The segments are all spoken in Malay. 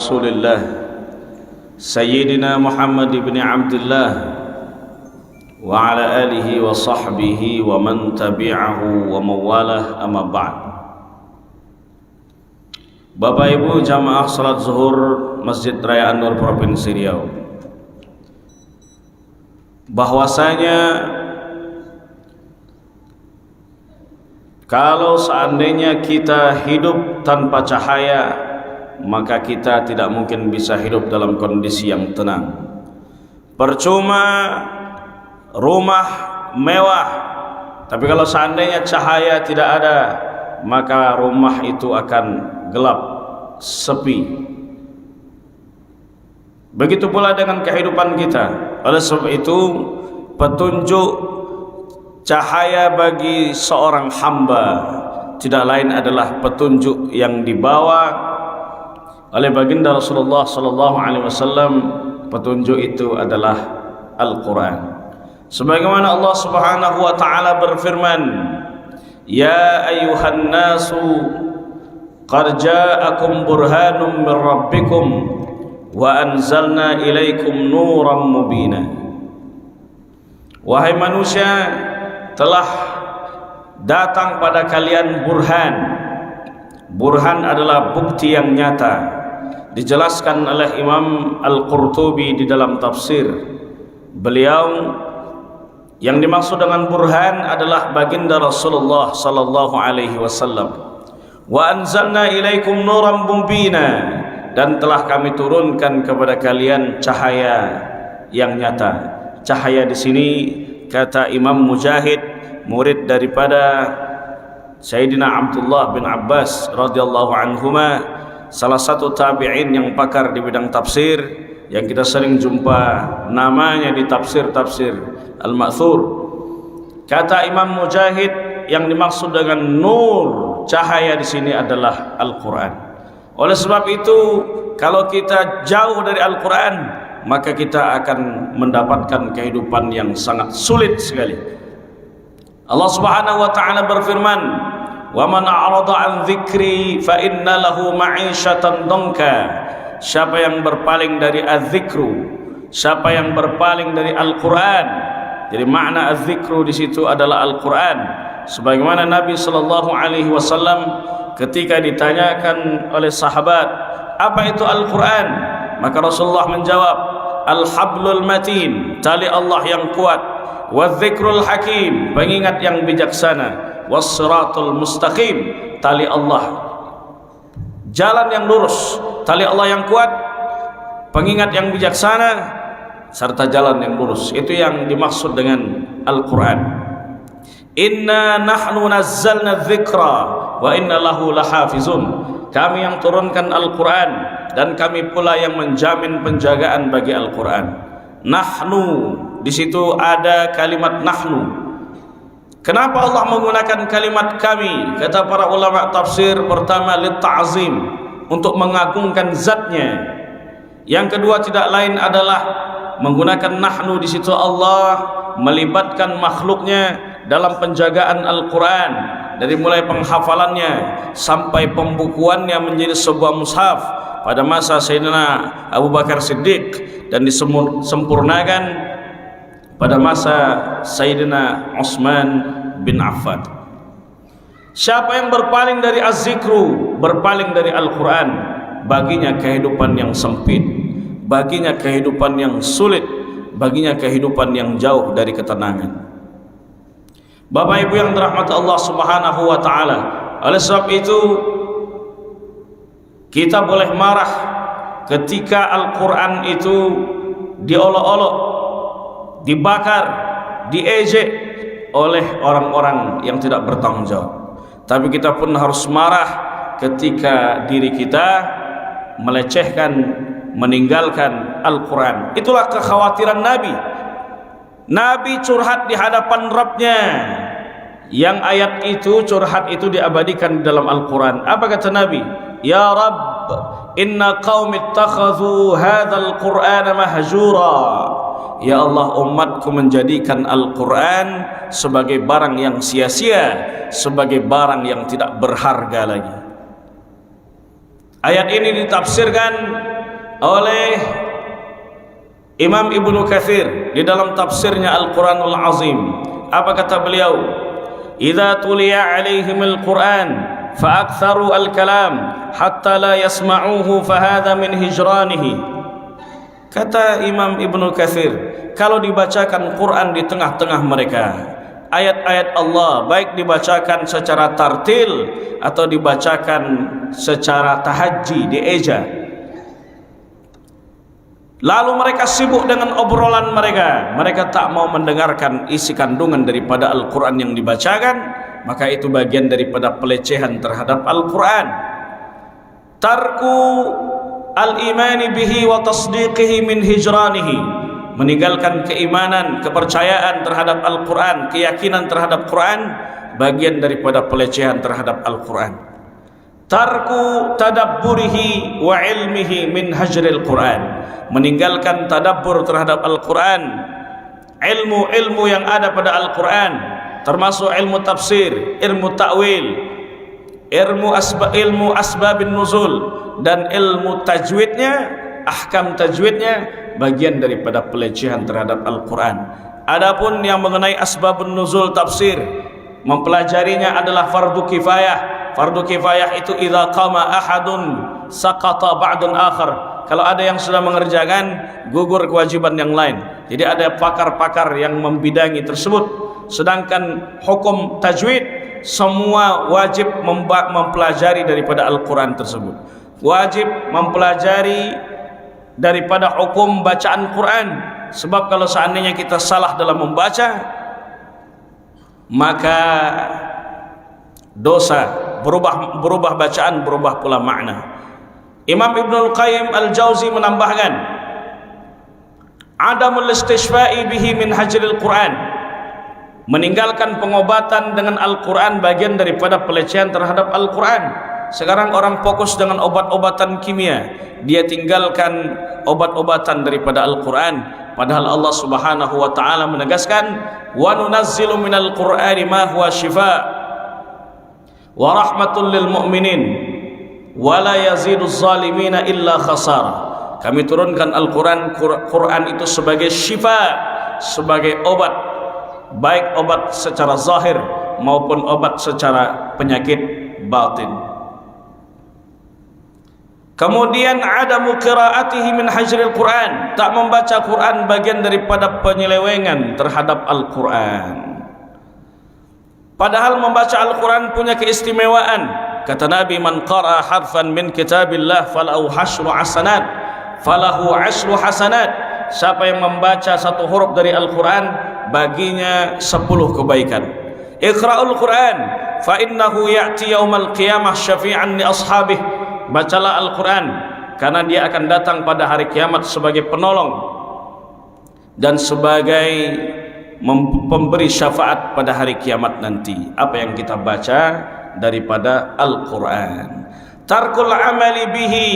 Rasulillah Sayyidina Muhammad ibn Abdullah wa ala alihi wa sahbihi wa man tabi'ahu wa mawalah, amma ba'd. Bapak Ibu jamaah salat zuhur Masjid Raya An-Nur Provinsi Riau, bahwasanya kalau seandainya kita hidup tanpa cahaya, maka kita tidak mungkin bisa hidup dalam kondisi yang tenang. Percuma rumah mewah, tapi kalau seandainya cahaya tidak ada, maka rumah itu akan gelap, sepi. Begitu pula dengan kehidupan kita. Oleh sebab itu, petunjuk cahaya bagi seorang hamba tidak lain adalah petunjuk yang dibawa oleh baginda Rasulullah sallallahu alaihi wasallam. Petunjuk itu adalah Al-Qur'an. Sebagaimana Allah Subhanahu wa taala berfirman, "Ya ayyuhan nasu qad ja'akum burhanun min rabbikum wa anzalna ilaikum nuran mubina." Wahai manusia, telah datang pada kalian burhan. Burhan adalah bukti yang nyata. Dijelaskan oleh Imam Al-Qurtubi di dalam tafsir beliau, yang dimaksud dengan burhan adalah baginda Rasulullah sallallahu alaihi wasallam. Wa anzalna ilaikum nuran mubina, dan telah kami turunkan kepada kalian cahaya yang nyata. Cahaya di sini kata Imam Mujahid, murid daripada Sayyidina Abdullah bin Abbas radhiyallahu anhuma, salah satu tabi'in yang pakar di bidang tafsir, yang kita sering jumpa namanya di tafsir-tafsir Al-Ma'thur. Kata Imam Mujahid, yang dimaksud dengan nur, cahaya di sini adalah Al-Qur'an. Oleh sebab itu, kalau kita jauh dari Al-Qur'an, maka kita akan mendapatkan kehidupan yang sangat sulit sekali. Allah Subhanahu wa taala berfirman, "Wa man a'rada 'an dzikri fa inna lahu ma'isyatan dhanka." Siapa yang berpaling dari az-zikru, siapa yang berpaling dari Al-Qur'an. Jadi makna az-zikru di situ adalah Al-Qur'an. Sebagaimana Nabi sallallahu alaihi wasallam ketika ditanyakan oleh sahabat, "Apa itu Al-Qur'an?" Maka Rasulullah menjawab, "Al-hablul matin," tali Allah yang kuat, "Wadz-dzikrul hakim," pengingat yang bijaksana, "Was-siratul mustaqim," tali Allah, jalan yang lurus. Tali Allah yang kuat, pengingat yang bijaksana, serta jalan yang lurus. Itu yang dimaksud dengan Al-Qur'an. "Inna nahnu nazzalna dzikra wa inna lahu lahafizun." Kami yang turunkan Al-Qur'an, dan kami pula yang menjamin penjagaan bagi Al-Qur'an. Nahnu, di situ ada kalimat nahnu. Kenapa Allah menggunakan kalimat kami? Kata para ulama tafsir, pertama lit ta'zim, untuk mengagungkan zatnya. Yang kedua tidak lain adalah menggunakan nahnu di situ Allah melibatkan makhluknya dalam penjagaan Al-Qur'an, dari mulai penghafalannya sampai pembukuannya menjadi sebuah mushaf pada masa Sayyidina Abu Bakar Siddiq, dan disempurnakan pada masa Sayyidina Utsman bin Affan. Siapa yang berpaling dari az-zikru, berpaling dari Al-Qur'an, baginya kehidupan yang sempit, baginya kehidupan yang sulit, baginya kehidupan yang jauh dari ketenangan. Bapak Ibu yang dirahmati Allah Subhanahu wa taala, oleh sebab itu kita boleh marah ketika Al-Qur'an itu diolok-olok, dibakar, diejek oleh orang-orang yang tidak bertanggung jawab. Tapi kita pun harus marah ketika diri kita melecehkan, meninggalkan Al-Qur'an. Itulah kekhawatiran Nabi. Nabi curhat di hadapan Rabbnya, yang ayat itu, curhat itu diabadikan di dalam Al-Qur'an. Apa kata Nabi? "Ya Rabb, inna qaumi ittakhadhu hadzal Qur'ana mahjura." Ya Allah, umatku menjadikan Al-Qur'an sebagai barang yang sia-sia, sebagai barang yang tidak berharga lagi. Ayat ini ditafsirkan oleh Imam Ibnu Katsir di dalam tafsirnya Al-Quranul Azim. Apa kata beliau? Idza tuliya alaihimul Quran fa'aktharu al-kalam hatta la yasma'uhu fahadha min hijranihi. Kata Imam Ibnu Katsir, kalau dibacakan Quran di tengah-tengah mereka, ayat-ayat Allah baik dibacakan secara tartil atau dibacakan secara tahajji, dieja, lalu mereka sibuk dengan obrolan mereka tak mau mendengarkan isi kandungan daripada Al-Quran yang dibacakan, maka itu bagian daripada pelecehan terhadap Al-Quran. Tarku al-imani bihi wa tasdiqihi min hijranihi, meninggalkan keimanan, kepercayaan terhadap Al-Quran, keyakinan terhadap Quran, bagian daripada pelecehan terhadap Al-Quran. Tarku tadabburihi wa ilmihi min hajril Quran, meninggalkan tadabbur terhadab Al-Quran, ilmu-ilmu yang ada pada Al-Quran, termasuk ilmu tafsir, ilmu ta'wil, ilmu asbabin nuzul, dan ilmu tajwidnya, ahkam tajwidnya, bagian daripada pelecehan terhadap Al-Quran. Adapun yang mengenai asbabun nuzul tafsir, mempelajarinya adalah fardu kifayah. Fardu kifayah itu idza qama ahadun saqata ba'dun akhar. Kalau ada yang sudah mengerjakan, gugur kewajiban yang lain. Jadi ada pakar-pakar yang membidangi tersebut. Sedangkan hukum tajwid, semua wajib mempelajari daripada Al-Quran tersebut. Wajib mempelajari daripada hukum bacaan Quran. Sebab kalau seandainya kita salah dalam membaca, maka dosa, berubah bacaan, berubah pula makna. Imam Ibnul Qayyim Al-Jauzi menambahkan, adamul istishfa'i bihi min hajril Quran, meninggalkan pengobatan dengan Al-Quran bagian daripada pelecehan terhadap Al-Quran. Sekarang orang fokus dengan obat-obatan kimia, dia tinggalkan obat-obatan daripada Al-Quran. Padahal Allah Subhanahu wa taala menegaskan, wa nunazzilu minal Qur'ani ma huwa shifaa wa rahmatul lil mu'minin wa la yaziduz zalimina illa khasara. Kami turunkan Quran itu sebagai syifa, sebagai obat, baik obat secara zahir maupun obat secara penyakit batin. Kemudian adamu qiraatihi min hajril Quran, tak membaca Quran bagian daripada penyelewengan terhadap Al-Quran. Padahal membaca Al-Quran punya keistimewaan. Kata Nabi, man qara'a harfan min kitabillah falahu ashru hasanat. Siapa yang membaca satu huruf dari Al-Quran, baginya 10 kebaikan. Iqra'ul Quran fa innahu ya'ti yaumal qiyamah syafi'an li ashabih. Bacalah Al-Quran, karena dia akan datang pada hari kiamat sebagai penolong dan sebagai pemberi syafaat pada hari kiamat nanti. Apa yang kita baca daripada Al-Quran. Tarkul amali bihi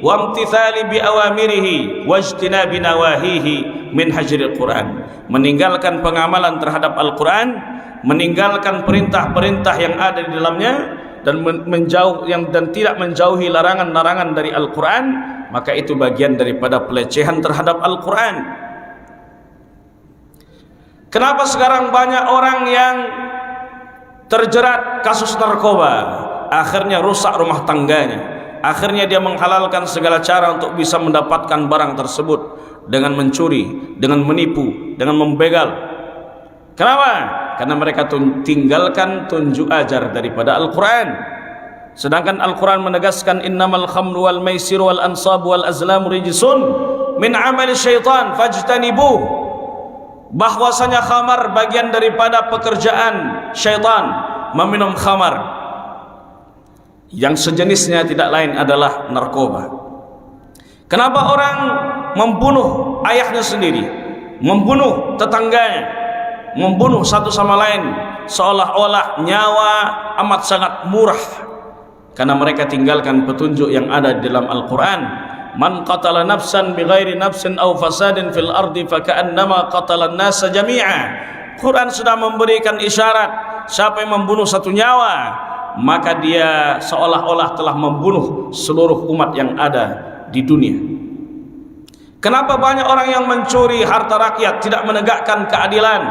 wa imtithali bi awamirihi wajtinabi nawahihi min hajril Quran, meninggalkan pengamalan terhadap Al-Quran, meninggalkan perintah-perintah yang ada di dalamnya, dan dan tidak menjauhi larangan-larangan dari Al-Quran, maka itu bagian daripada pelecehan terhadap Al-Quran. Kenapa sekarang banyak orang yang terjerat kasus narkoba, akhirnya rusak rumah tangganya, akhirnya dia menghalalkan segala cara untuk bisa mendapatkan barang tersebut dengan mencuri, dengan menipu, dengan membegal. Kenapa? Karena mereka tinggalkan tunjuk ajar daripada Al-Quran. Sedangkan Al-Quran menegaskan, innamal khamru wal maisiru wal ansabu wal azlamu rijsun min amali syaitan fajtanibuh, bahwasanya khamar bagian daripada pekerjaan syaitan, meminum khamar yang sejenisnya tidak lain adalah narkoba. Kenapa orang membunuh ayahnya sendiri, membunuh tetangganya, membunuh satu sama lain, seolah-olah nyawa amat sangat murah? Karena mereka tinggalkan petunjuk yang ada di dalam Al-Quran. Man qatala nafsan bighairi nafsin aw fasadin fil ardi faka'annama qatala an-nasa jami'a. Quran sudah memberikan isyarat, siapa yang membunuh satu nyawa maka dia seolah-olah telah membunuh seluruh umat yang ada di dunia. Kenapa banyak orang yang mencuri harta rakyat, tidak menegakkan keadilan,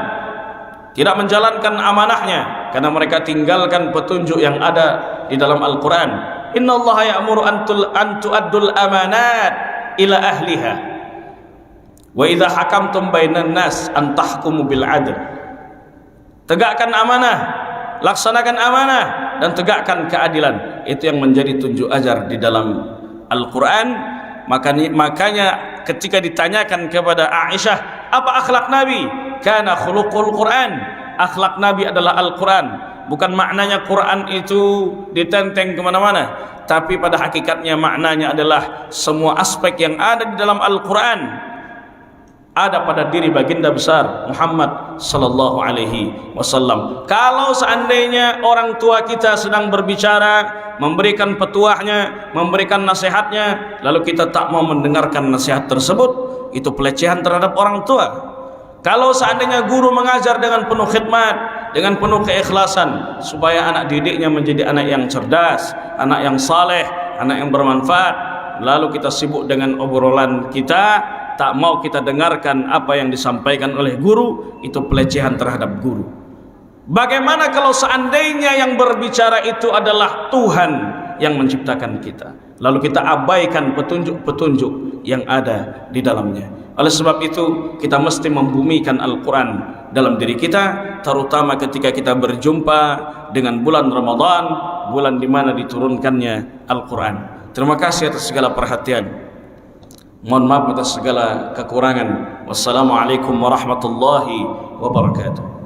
tidak menjalankan amanahnya? Karena mereka tinggalkan petunjuk yang ada di dalam Al-Quran. Innallaha ya'muru an tu'addul amanat ila ahliha wa idza hakamtum bainan nas an tahkumu bil adl. Tegakkan amanah, laksanakan amanah, dan tegakkan keadilan. Itu yang menjadi tunjuk ajar di dalam Al-Quran. Makanya ketika ditanyakan kepada Aisyah, apa akhlak Nabi? Kana khuluqul Quran. Akhlak Nabi adalah Al-Quran. Bukan maknanya Quran itu ditenteng kemana-mana, tapi pada hakikatnya maknanya adalah semua aspek yang ada di dalam Al-Quran ada pada diri baginda besar Muhammad sallallahu alaihi wasallam. Kalau seandainya orang tua kita sedang berbicara, memberikan petuahnya, memberikan nasihatnya, lalu kita tak mau mendengarkan nasihat tersebut, itu pelecehan terhadap orang tua. Kalau seandainya guru mengajar dengan penuh khidmat, dengan penuh keikhlasan, supaya anak didiknya menjadi anak yang cerdas, anak yang saleh, anak yang bermanfaat, lalu kita sibuk dengan obrolan kita, tak mau kita dengarkan apa yang disampaikan oleh guru, itu pelecehan terhadap guru. Bagaimana kalau seandainya yang berbicara itu adalah Tuhan yang menciptakan kita, lalu kita abaikan petunjuk-petunjuk yang ada di dalamnya? Oleh sebab itu kita mesti membumikan Al-Quran dalam diri kita, terutama ketika kita berjumpa dengan bulan Ramadan, bulan di mana diturunkannya Al-Quran. Terima kasih atas segala perhatian. Mohon maaf atas segala kekurangan. Wassalamualaikum warahmatullahi wabarakatuh.